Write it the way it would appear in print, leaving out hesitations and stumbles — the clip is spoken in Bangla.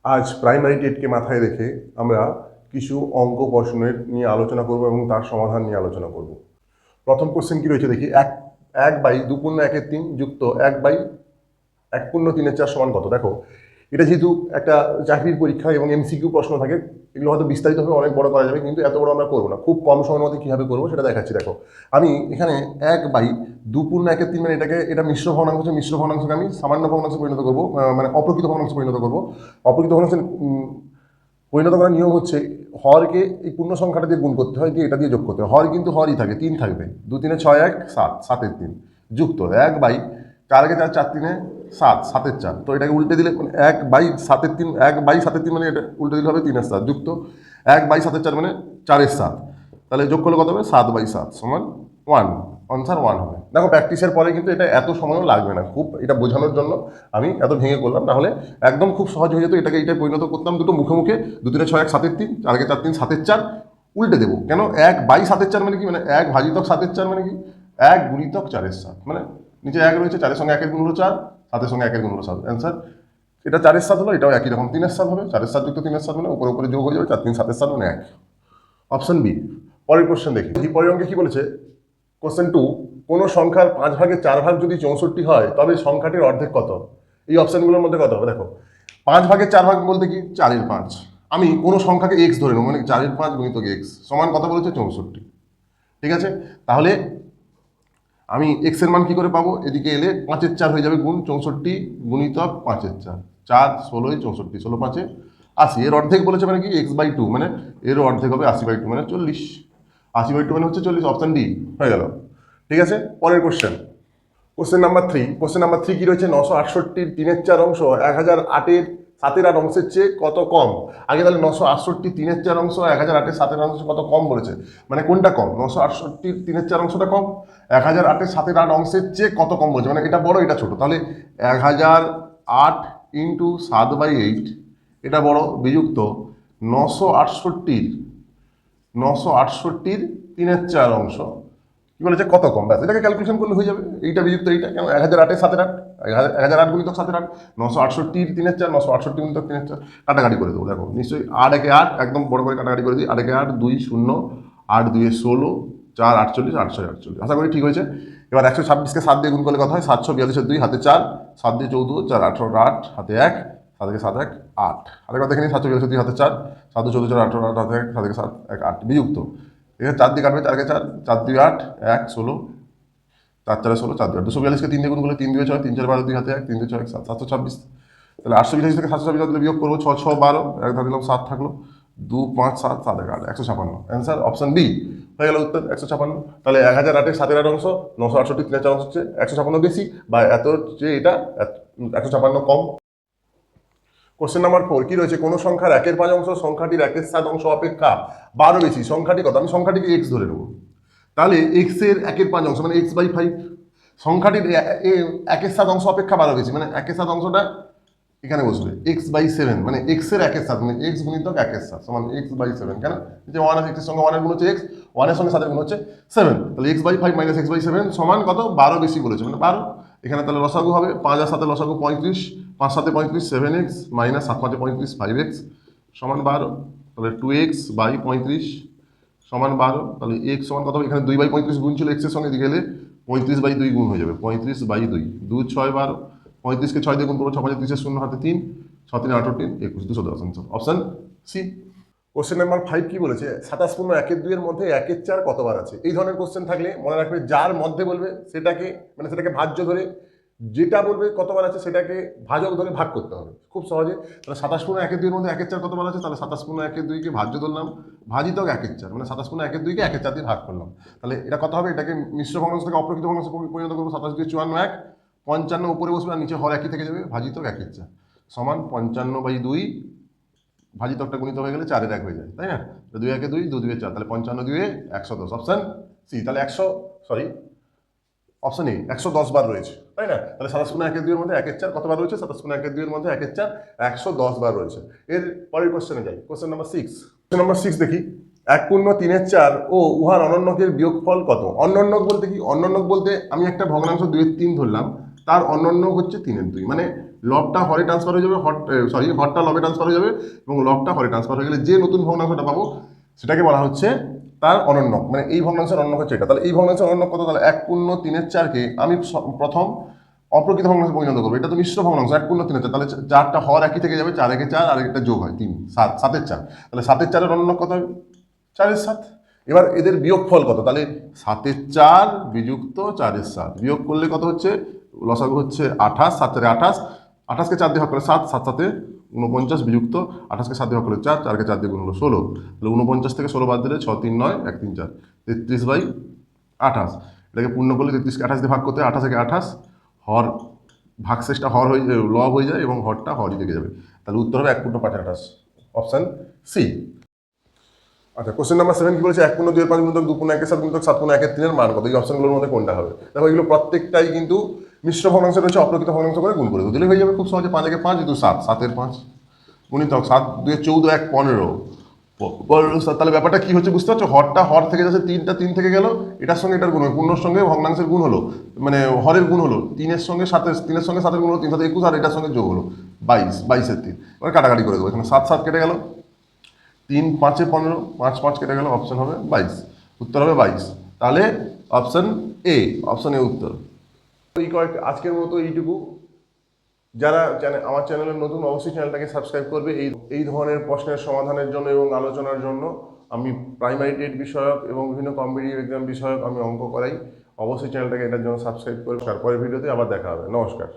আজ প্রাইমারি টেটকে মাথায় রেখে আমরা কিছু অঙ্ক প্রশ্নের নিয়ে আলোচনা করব এবং তার সমাধান নিয়ে আলোচনা করব। প্রথম কোশ্চেন কি রয়েছে দেখি, এক এক বাই 2 × 1 = 3 যুক্ত 1/1 × 3 = 4 সমান কত? দেখো, এটা যেহেতু একটা চাকরির পরীক্ষা এবং এমসিকিউ প্রশ্ন থাকে, এগুলো হয়তো বিস্তারিতভাবে অনেক বড় করা যাবে, কিন্তু এত বড় আমরা করবো না, খুব কম সময়ের মধ্যে কীভাবে করবো সেটা দেখাচ্ছি। দেখো, আমি এখানে 1/2 × 1 = 3 মানে এটা মিশ্র ভগ্নাংশ হচ্ছে, মিশ্র ভগ্নাংশকে আমি সামান্য ভগ্নাংশে পরিণত করবো, মানে অপ্রকৃত ভগ্নাংশে পরিণত করবো। অপ্রকৃত ভগ্নাংশে পরিণত করার নিয়ম হচ্ছে হরকে এই পূর্ণ সংখ্যাটা দিয়ে গুণ করতে হয়, দিয়ে এটা দিয়ে যোগ করতে হয়। হর কিন্তু হরই থাকে, 3 থাকবে, 2 × 3 = 6, 1 7, 7 × 3 যুক্ত 1/4 × 4, 4 × 3 = 7, 7 × 4। তো এটাকে উল্টে দিলে 1/7 × 3, 1/7 × 3 মানে এটা উল্টে দিলে হবে 3 × 7 যুক্ত 1/7 × 4 মানে 4 × 7। তাহলে যোগ করলে কত হবে? 7/7 = 1। আনসার 1 হবে। দেখো, প্র্যাকটিসের পরে কিন্তু এটা এত সময়ও লাগবে না, খুব এটা বোঝানোর জন্য আমি এত ভেঙে করলাম, নাহলে একদম খুব সহজ হয়ে যেত। এটাকে এটা পরিণত করতাম দুটো মুখে মুখে, 2 × 3 = 6, 1 7 × 3, 4 × 4 = 3, 7 × 4 উল্টে দেবো। কেন? 1/7 × 4 মানে কি? মানে 1/7 × 4 মানে কি? 1 × 4 = 7, মানে নিচে 1 রয়েছে, 4 এর সঙ্গে 1 এর গুণ হলো 4, 7 এর সঙ্গে 1 এর গুণ হলো 7। অ্যান্সার এটা 4 × 7 হলো, এটাও একই রকম 3 × 7 হবে। 4 × 7 + 3 × 7 মানে উপরে উপরে যোগ হয়ে যাবে, 4 × 3 = 7 × 7 মানে 1। Option B. পরের কোশ্চেন দেখি, এই পরের অঙ্কে কি বলেছে? কোশ্চেন 2, কোনো সংখ্যার 5/4 যদি 64 হয় তবে সংখ্যাটির অর্ধেক কত? এই অপশনগুলোর মধ্যে কত হবে? দেখো, 5/4 বলতে কি? 4/5। আমি কোনো সংখ্যাকে এক্স ধরে নেব, মানে 4/5 × এক্স সমান কত বলেছে? 64। ঠিক আছে, তাহলে আমি এক্স এর মান কি করে পাবো? এদিকে এলে 5/4 হয়ে যাবে, গুণ 64 × 5/4, 4 16 64, 16 5 80। এর অর্ধেক বলেছে মানে কি? x/2, মানে এর অর্ধেক হবে 80/2 মানে 40। 80/2 মানে হচ্ছে 40। অপশন ডি হয়ে গেল। ঠিক আছে, পরের question, question number 3। Question number 3 কি রয়েছে? 968 3/4 অংশ 1008 7/8 অংশের চেয়ে কত কম? আগে তাহলে 968 3/4 অংশ 1008 7/8 অংশ কত কম বলেছে, মানে কোনটা কম? 968 3/4 অংশটা কম, 1008 7/8 অংশের চেয়ে কত কম বলেছে, মানে এটা বড় এটা ছোট। তাহলে 1008 × 7/8 এটা বড়, বিযুক্ত 968 3/4 অংশ কি বলেছে? কত কম? ব্যাস, এটাকে ক্যালকুলেশন করলে হয়ে যাবে, এইটা বিযুক্ত এইটা। কেন? 1008 7/8, 1008 × 7/8, 968 3/4, 968 × 3/4 কাটাকাটি করে দেবো। দেখো, নিশ্চয়ই 8 × 8 একদম বড় করে কাটাকাটি করে দিই। 8 × 8 2 0, 8 2 16, 4 48, 8 6 48। আশা করি ঠিক হয়েছে। এবার 126কে 7 দিয়ে গুণ করলে কত হয়? 742 2 হাতে 4, 7 দিয়ে 14 4 18 8 হাতে 1, 7 × 7 1 8। আরেকবার দেখে নিই, 742 2 হাতে 4, 7 14 4 18 8 হাতে 1, 7 × 7 1 8 বিযুক্ত। এখানে 4 দিয়ে কাটবে, 4 × 4 4 2 8 1 16, 4 4 16, 4 2 8, 242কে 3 দিয়ে গুণ করলে 3 2 6, 3 4 12, 2 হাতে 1, 3 2 6 7, 726। তাহলে 882 থেকে 726 দিলে বিয়োগ করবো, 6 6 12, 1 ধার দিলাম 7 থাকলো, 2 5 7 7 1 8, 156। অ্যান্সার অপশন বি হয়ে গেল উত্তর, 156। তাহলে 1008 7/8 অংশ 968 3/4 অংশ হচ্ছে 156 বেশি, বা এত যে এটা 156 কম। কোশ্চেন নাম্বার 4 কি রয়েছে? কোনো সংখ্যার 1/5 অংশ সংখ্যাটির 1/7 অংশ অপেক্ষা 12 বেশি, সংখ্যাটি কত? আমি সংখ্যাটিকে এক্স ধরে নেবো, তাহলে এক্স এর 1/5 অংশ মানে x/5, সংখ্যাটির 1/7 অংশ অপেক্ষা 12 বেশি, মানে 1/7 অংশটা এখানে বসবে, x/7 মানে এক্স এর 1/7 মানে x × 1/7 সমান x/7। কেন? যে 1 আছে, x এর সঙ্গে 1 এর গুণ হচ্ছে x, 1 এর সঙ্গে 7 এর গুণ হচ্ছে 7, তাহলে x/5 - x/7 সমান কত? 12 বেশি বলেছে, মানে 12। এখানে তাহলে লসাগু হবে, 5 আর 7 লসাগু 35, 5 7 35 7x - 7 5 35 5x সমান 12। তাহলে 2x/35 সমান 12। তাহলে x সমান কত হবে? এখানে 2/35 গুণ ছিল x এর সঙ্গে, দিকে গেলে 35/2 গুণ হয়ে যাবে, 35/2, 2 6 12, 35কে 6 দিয়ে গুণ করবো, 6 5 30 0 হাতে 3, 6 3 18 3 21, 210। Option C. কোশ্চেন নাম্বার 5 কি বলেছে? 27 × 1/2 এর মধ্যে 1/4 কতবার আছে? এই ধরনের কোশ্চেন থাকলে মনে রাখবে, যার মধ্যে বলবে সেটাকে, মানে সেটাকে ভাজ্য ধরে, যেটা বলবে কতবার আছে সেটাকে ভাজক ধরে ভাগ করতে হবে, খুব সহজে। তাহলে 27 × 1/2 এর মধ্যে 1/4 কতবার আছে? তাহলে 27 × 1/2 কে ভাজ্য ধরলাম, ভাজিতক 1/4, মানে 27 × 1/2 কে 1/4 দিয়ে ভাগ করলাম। তাহলে এটা কত হবে? এটাকে মিশ্র ভগ্নাংশ থেকে অপ্রকৃত ভগ্নাংশে পরিণত করবো। 27 দিয়ে 54 1, 55 উপরে বসবে আর নিচে হর একই থেকে যাবে, ভাজিতক 1/4 সমান 55/2, ভাজিতকটা গুণিত হয়ে গেলে 4 এর 1 হয়ে যায়, তাই না? 2 1 2, 2 2 4, তাহলে 55 2 110। Option C. তাহলে 100, সরি অপশন এ 110 বার রয়েছে, তাই না? তাহলে 27 × 1/2 এর মধ্যে 1/4 কতবার রয়েছে? 27 × 1/2 এর মধ্যে 1/4 110 বার রয়েছে। এর পরের কোশ্চেনে যাই, কোশ্চেন নাম্বার 6। কোশ্চেন নাম্বার 6 দেখি, 1/3/4 ও উহার অনন্যকের বিয়োগফল কত? অনন্যক বলতে কি? অনন্যক বলতে আমি একটা ভগ্নাংশ 2/3 ধরলাম, তার অন্যান্য হচ্ছে 3/2, মানে লবটা হরে ট্রান্সফার হয়ে যাবে, হরটা লবে ট্রান্সফার হয়ে যাবে এবং লবটা হরে ট্রান্সফার হয়ে গেলে যে নতুন ভগ্নাংশটা পাবো সেটাকে বলা হচ্ছে তার অনন্যক, মানে এই ভগ্নাংশের অনন্যক হচ্ছে এটা। তাহলে এই ভগ্নাংশের অনন্যক কত? তাহলে 1/3/4কে আমি প্রথম অপ্রকৃত ভগ্নাংশে পরিণত করবো। এটা তো মিশ্র ভগ্নাংশ, 1/3/4, তাহলে 4টা হর একই থেকে যাবে, 4 একে 4 আর একটা যোগ হয় 3, 7, 7-এর 4, তাহলে 7-এর 4-এর অনন্যক কত হবে? 4-এর 7। এবার এদের বিয়োগফল কত? তাহলে 7-এর 4 বিযুক্ত 4-এর 7 বিয়োগ করলে কত হচ্ছে? লসাগু হচ্ছে 28, 7-এর 28, 28কে 4 দিয়ে ভাগ করলে 7, 7-7-এ 49 বিযুক্ত 28কে 7 দিয়ে ভাগ করলে 4, 4কে 4 দিয়ে গুণ হলো 16, তাহলে 49 থেকে 16 বাদ দিলে 6, 3, 9, 1, 3, 4, 33/28। এটাকে পূর্ণ করলে 33কে 28 দিয়ে ভাগ করতে হয়, 28 28, হর ভাগশেষটা হর হয়ে লব হয়ে যায় এবং হরটা হরই থেকে যাবে। তাহলে উত্তর হবে 1/528, অপশান সি। আচ্ছা, কোশ্চেন নাম্বার 7 কি বলেছে? 1/2-5 গুণিতক 2/1-7 গুণিতক 7/1-3 এর মান কত? এই অপশনগুলোর মধ্যে কোনটা হবে? দেখো এগুলো প্রত্যেকটাই কিন্তু মিশ্র ভগ্নাংশ রয়েছে, অপ্রকৃত ভগ্নাংশ করে গুণ করে দিলেই হয়ে যাবে খুব সহজে। 5-একে 5 কিন্তু 7, 7-এর 5 গুণিতক 7-2-14, 1-15, তাহলে ব্যাপারটা কি হচ্ছে বুঝতে পারছো? হরটা হর থেকে যাচ্ছে, 3টা 3 থেকে গেল, এটার সঙ্গে এটার গুণ হবে, পূর্ণর সঙ্গে ভগ্নাংশের গুণ হলো, মানে হরের গুণ হলো, 3-এর সঙ্গে 7-এর, 3-এর সঙ্গে 7-এর গুণ হলো, 3-7-21, আর এটার সঙ্গে যোগ হলো 22, 22-এর 3। এবার কাটাকাটি করে দেবো, এখানে 7-7 কেটে গেল, 3-5-15, 5-5 কেটে গেল, অপশন হবে 22, উত্তর হবে 22। তাহলে অপশন এ, অপশন এ উত্তর। এই আজকের মতো এইটুকু। যারা আমার চ্যানেলের নতুন, অবশ্যই চ্যানেলটাকে সাবস্ক্রাইব করবে এই ধরনের প্রশ্নের সমাধানের জন্য এবং আলোচনার জন্য। আমি প্রাইমারি টেট বিষয়ক এবং বিভিন্ন কম্পিটিটিভ এক্সাম বিষয়ক আমি অঙ্ক করাই। অবশ্যই চ্যানেলটাকে এটার জন্য সাবস্ক্রাইব করবে। তারপরে ভিডিওতে আবার দেখা হবে। নমস্কার।